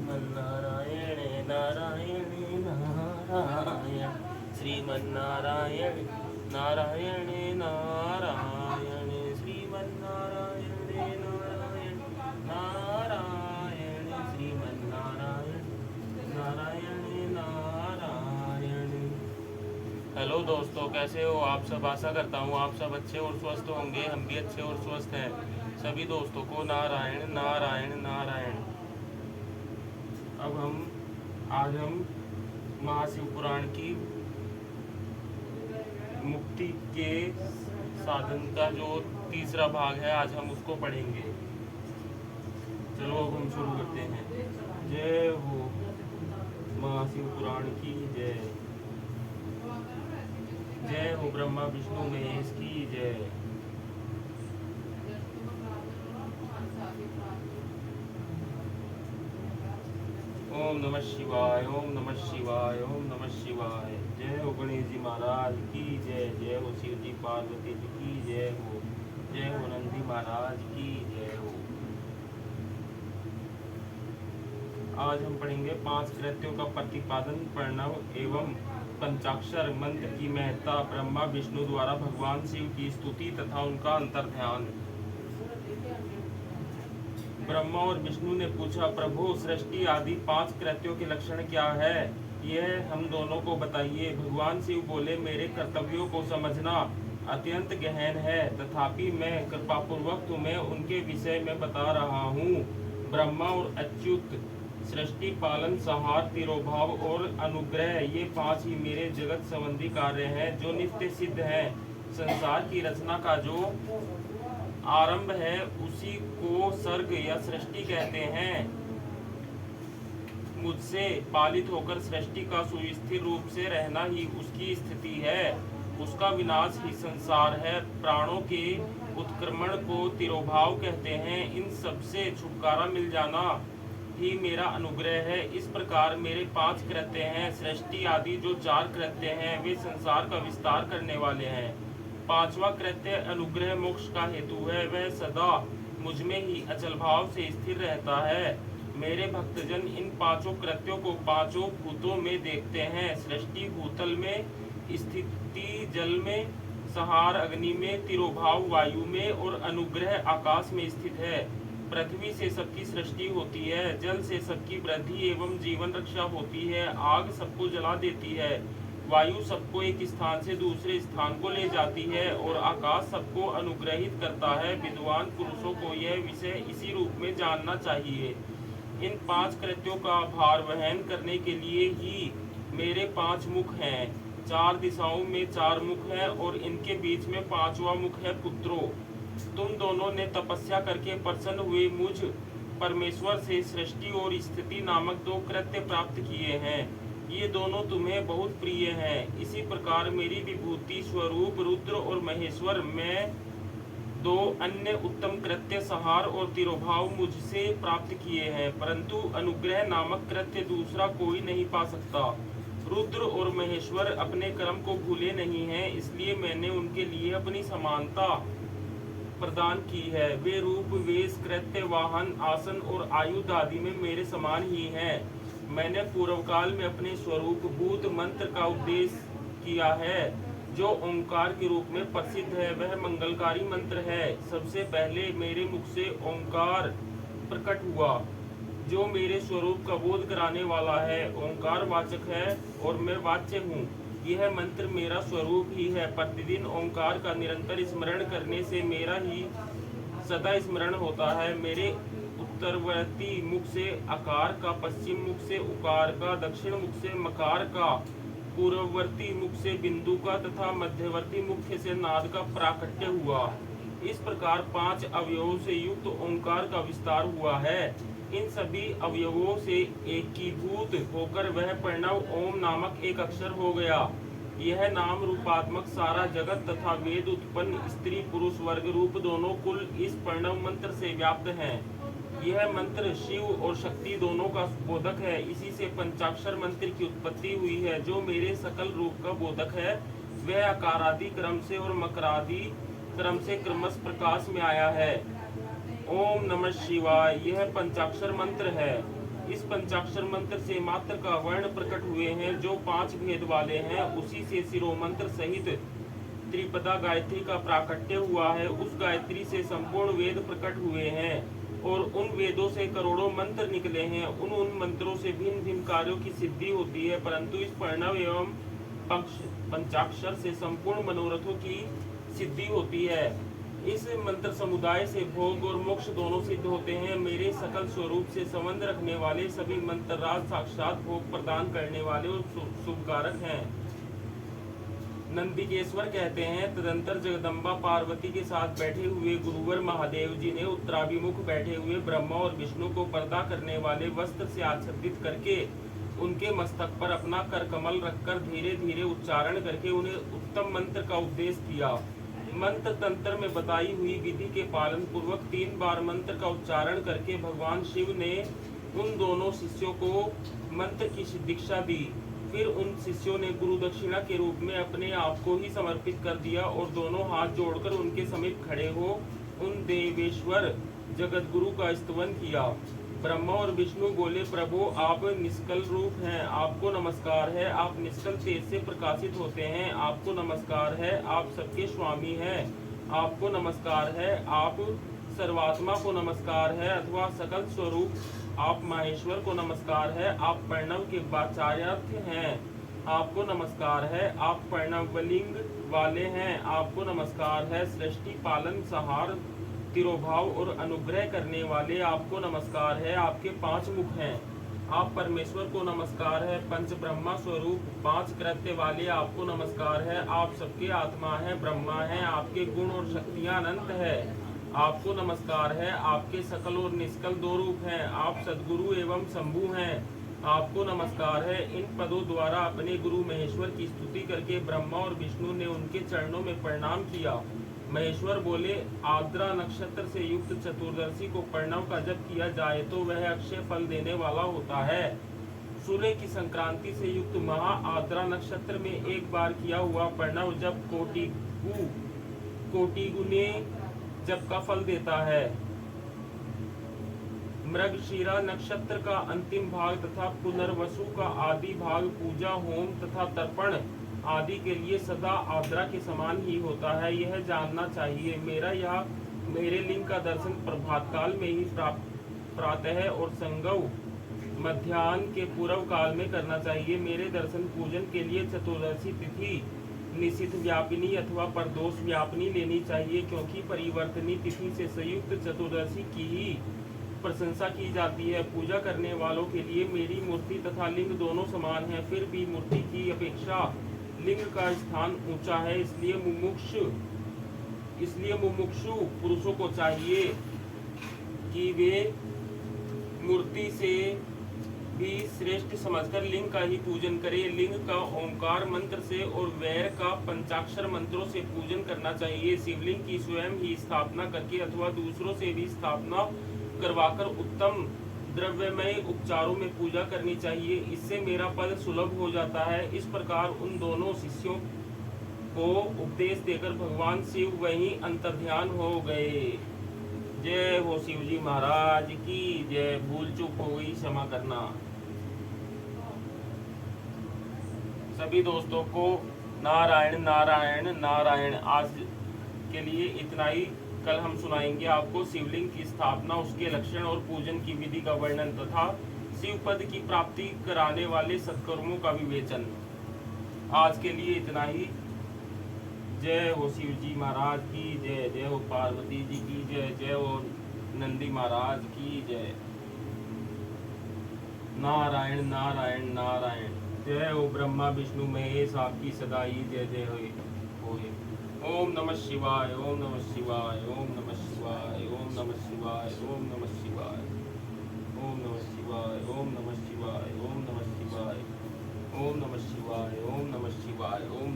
Sriman Narayana Narayan Narayan Sriman Narayana Narayan Narayan Sriman Narayana Narayan Narayan Sriman Narayana Narayan Narayan. Hello दोस्तों, कैसे हो आप सब। आशा करता हूँ आप सब अच्छे और स्वस्थ होंगे। हम भी अच्छे और स्वस्थ हैं। सभी दोस्तों को नारायण नारायण नारायण। आज हम महाशिव पुराण की मुक्ति के साधन का जो तीसरा भाग है, आज हम उसको पढ़ेंगे। चलो अब हम शुरू करते हैं। जय हो महाशिव पुराण की जय। जय हो ब्रह्मा विष्णु महेश की जय। ओम नमः शिवाय, ओम नमः शिवाय, ओम नमः शिवाय। जय हो गणेश जी महाराज की जय। जय हो शिव जी पार्वती जी की जय हो। जय हो नंदी महाराज की जय हो। आज हम पढ़ेंगे 5 कृत्यों का प्रतिपादन, प्रणव एवं पंचाक्षर मंत्र की महत्ता, ब्रह्मा विष्णु द्वारा भगवान शिव की स्तुति तथा उनका अंतर्ध्यान। ब्रह्मा और विष्णु ने पूछा, प्रभु सृष्टि आदि 5 कृत्यों के लक्षण क्या है, यह हम दोनों को बताइए। भगवान शिव बोले, मेरे कर्तव्यों को समझना अत्यंत गहन है, तथापि मैं कृपापूर्वक तुम्हें उनके विषय में बता रहा हूँ। ब्रह्मा और अच्युत, सृष्टि, पालन, संहार, तिरोभाव और अनुग्रह, ये 5 ही मेरे जगत संबंधी कार्य हैं जो नित्य सिद्ध हैं। संसार की रचना का जो आरंभ है उसी को सर्ग या सृष्टि कहते हैं। मुझसे पालित होकर सृष्टि का सुस्थिर रूप से रहना ही उसकी स्थिति है, उसका विनाश ही संसार है। प्राणों के उत्क्रमण को तिरोभाव कहते हैं। इन सब से छुटकारा मिल जाना ही मेरा अनुग्रह है। इस प्रकार मेरे 5 कृत्य हैं। सृष्टि आदि जो 4 कृत्य हैं वे संसार का विस्तार करने वाले हैं। 5वां कृत्य अनुग्रह मोक्ष का हेतु है। वह सदा मुझ में ही अचल भाव से स्थिर रहता है। मेरे भक्तजन इन 5 कृत्यों को 5 भूतों में देखते हैं। सृष्टि भूतल में, स्थिति जल में, संहार अग्नि में, तिरोभाव वायु में और अनुग्रह आकाश में स्थित है। पृथ्वी से सबकी सृष्टि होती है, जल से सबकी वृद्धि एवं जीवन रक्षा होती है, आग सबको जला देती है, वायु सबको एक स्थान से दूसरे स्थान को ले जाती है और आकाश सबको अनुग्रहित करता है। विद्वान पुरुषों को यह विषय इसी रूप में जानना चाहिए। इन 5 कृत्यों का भार वहन करने के लिए ही मेरे 5 मुख हैं। 4 दिशाओं में 4 मुख हैं और इनके बीच में 5वां मुख है। पुत्रों, तुम दोनों ने तपस्या करके प्रसन्न हुए मुझ परमेश्वर से सृष्टि और स्थिति नामक 2 कृत्य प्राप्त किए हैं। ये दोनों तुम्हें बहुत प्रिय हैं। इसी प्रकार मेरी विभूति स्वरूप रुद्र और महेश्वर में 2 अन्य उत्तम कृत्य संहार और तिरोभाव मुझसे प्राप्त किए हैं, परंतु अनुग्रह नामक कृत्य दूसरा कोई नहीं पा सकता। रुद्र और महेश्वर अपने कर्म को भूले नहीं हैं, इसलिए मैंने उनके लिए अपनी समानता प्रदान की है। वे रूप, वेश, कृत्य, वाहन, आसन और आयुध आदि में मेरे समान ही हैं। मैंने पूर्व काल में अपने स्वरूप भूत मंत्र का उपदेश किया है, जो ओंकार के रूप में प्रसिद्ध है। वह मंगलकारी मंत्र है। सबसे पहले मेरे मुख से ओंकार प्रकट हुआ, जो मेरे स्वरूप का बोध कराने वाला है। ओंकार वाचक है और मैं वाच्य हूँ। यह मंत्र मेरा स्वरूप ही है। प्रतिदिन ओंकार का निरंतर स्मरण करने से मेरा ही सदा स्मरण होता है। मेरे उत्तरवर्ती मुख से आकार का, पश्चिम मुख से उकार का, दक्षिण मुख से मकार का, पूर्ववर्ती मुख से बिंदु का तथा मध्यवर्ती मुख से नाद का प्राकट्य हुआ। इस प्रकार 5 अवयवों से युक्त ओंकार का विस्तार हुआ है। इन सभी अवयवों से एकीभूत होकर वह प्रणव ओम नामक एक अक्षर हो गया। यह नाम रूपात्मक सारा जगत तथा वेद उत्पन्न स्त्री पुरुष वर्ग रूप दोनों कुल इस प्रणव मंत्र से व्याप्त हैं। यह मंत्र शिव और शक्ति दोनों का बोधक है। इसी से पंचाक्षर मंत्र की उत्पत्ति हुई है, जो मेरे सकल रूप का बोधक है। वह आकारादि क्रम से और मकरादि क्रम से क्रमश प्रकाश में आया है। ओम नमः शिवाय, यह पंचाक्षर मंत्र है। इस पंचाक्षर मंत्र से मात्र का वर्ण प्रकट हुए हैं जो 5 भेद वाले हैं। उसी से शिरोमंत्र सहित त्रिपदा गायत्री का प्राकट्य हुआ है। उस गायत्री से संपूर्ण वेद प्रकट हुए हैं और उन वेदों से करोड़ों मंत्र निकले हैं। उन मंत्रों से भिन्न भिन्न कार्यों की सिद्धि होती है, परंतु इस प्रणव एवं पंचाक्षर से संपूर्ण मनोरथों की सिद्धि होती है। इस मंत्र समुदाय से भोग और मोक्ष दोनों सिद्ध होते हैं। मेरे सकल स्वरूप से संबंध रखने वाले सभी मंत्रराज साक्षात भोग प्रदान करने वाले और शुभकारक हैं। नंदिकेश्वर कहते हैं, तदंतर जगदम्बा पार्वती के साथ बैठे हुए गुरुवर महादेव जी ने उत्तराभिमुख बैठे हुए ब्रह्मा और विष्णु को पर्दा करने वाले वस्त्र से आच्छादित करके उनके मस्तक पर अपना कर कमल रखकर धीरे धीरे उच्चारण करके उन्हें उत्तम मंत्र का उपदेश किया। मंत्र तंत्र में बताई हुई विधि के पालन पूर्वक 3 बार मंत्र का उच्चारण करके भगवान शिव ने उन दोनों शिष्यों को मंत्र की दीक्षा दी। फिर उन शिष्यों ने गुरु दक्षिणा के रूप में अपने आप को ही समर्पित कर दिया और दोनों हाथ जोड़कर उनके समीप खड़े हो उन देवेश्वर जगत गुरु का स्तवन किया। ब्रह्मा और विष्णु बोले, प्रभु आप निष्कल रूप हैं, आपको नमस्कार है। आप निष्कल तेज से प्रकाशित होते हैं, आपको नमस्कार है। आप सबके स्वामी हैं, आपको नमस्कार है। आप सर्वात्मा को नमस्कार है अथवा सकल स्वरूप, आप माहेश्वर को नमस्कार है। आप प्रणव के वाचार्थ हैं, आपको नमस्कार है। आप प्रणवलिंग वाले हैं, आपको नमस्कार है। सृष्टि पालन सहार तिरोभाव और अनुग्रह करने वाले, आपको नमस्कार है। आपके 5 मुख हैं, आप परमेश्वर को नमस्कार है। पंच ब्रह्मा स्वरूप 5 कृत्य वाले, आपको नमस्कार है। आप सबके आत्मा है, ब्रह्मा है। आपके गुण और शक्तियां अनंत है, आपको नमस्कार है। आपके सकल और निष्कल 2 रूप हैं, आप सद्गुरु एवं शंभु हैं, आपको नमस्कार है। इन पदों द्वारा अपने गुरु महेश्वर की स्तुति करके ब्रह्मा और विष्णु ने उनके चरणों में प्रणाम किया। महेश्वर बोले, आर्द्रा नक्षत्र से युक्त चतुर्दशी को प्रणव का जप किया जाए तो वह अक्षय फल देने वाला होता है। सूर्य की संक्रांति से युक्त महा आर्द्रा नक्षत्र में एक बार किया हुआ प्रणव जप कोटि गुने जप का फल देता है। मृगशिरा नक्षत्र का अंतिम भाग तथा पुनर्वसु का आदि भाग पूजा, होम तथा तर्पण आदि के लिए सदा आर्द्रा के समान ही होता है, यह जानना चाहिए। मेरे लिंग का दर्शन प्रभात काल में ही प्रातः और संगव मध्याह्न के पूर्व काल में करना चाहिए। मेरे दर्शन पूजन के लिए चतुर्दशी तिथि निशिथ व्यापिनी अथवा प्रदोष व्यापिनी लेनी चाहिए, क्योंकि परिवर्तनी तिथि से संयुक्त चतुर्दशी की ही प्रशंसा की जाती है। पूजा करने वालों के लिए मेरी मूर्ति तथा लिंग दोनों समान है, फिर भी मूर्ति की अपेक्षा लिंग का स्थान ऊंचा है। इसलिए मुमुक्षु पुरुषों को चाहिए कि वे मूर्ति से भी श्रेष्ठ समझकर लिंग का ही पूजन करें। लिंग का ओंकार मंत्र से और वैर का पंचाक्षर मंत्रों से पूजन करना चाहिए। शिवलिंग की स्वयं ही स्थापना करके अथवा दूसरों से भी स्थापना करवाकर उत्तम द्रव्यमय उपचारों में पूजा करनी चाहिए, इससे मेरा पद सुलभ हो जाता है। इस प्रकार उन दोनों शिष्यों को उपदेश देकर भगवान शिव वहीं अंतर्ध्यान हो गए। जय हो शिव जी महाराज की जय। भूल चूक हो गई, क्षमा करना। सभी दोस्तों को नारायण नारायण नारायण। आज के लिए इतना ही। कल हम सुनाएंगे आपको शिवलिंग की स्थापना, उसके लक्षण और पूजन की विधि का वर्णन तथा शिव पद की प्राप्ति कराने वाले सत्कर्मों का विवेचन। आज के लिए इतना ही। जय हो शिव जी महाराज की जय। जय हो पार्वती जी की जय। जय हो नंदी महाराज की जय। नारायण नारायण नारायण। जय हो ब्रह्मा विष्णु महेश, आपकी सदा ही जय जय होए। ओम नमः शिवाय, ओम नमः शिवाय, ओम नमः शिवाय, ओम नमः शिवाय, ओम नमः शिवाय, ओम नमः शिवाय, ओम नमः शिवाय, ओम नमः शिवाय, ओम नमः शिवाय, ओम नमः शिवाय, ओम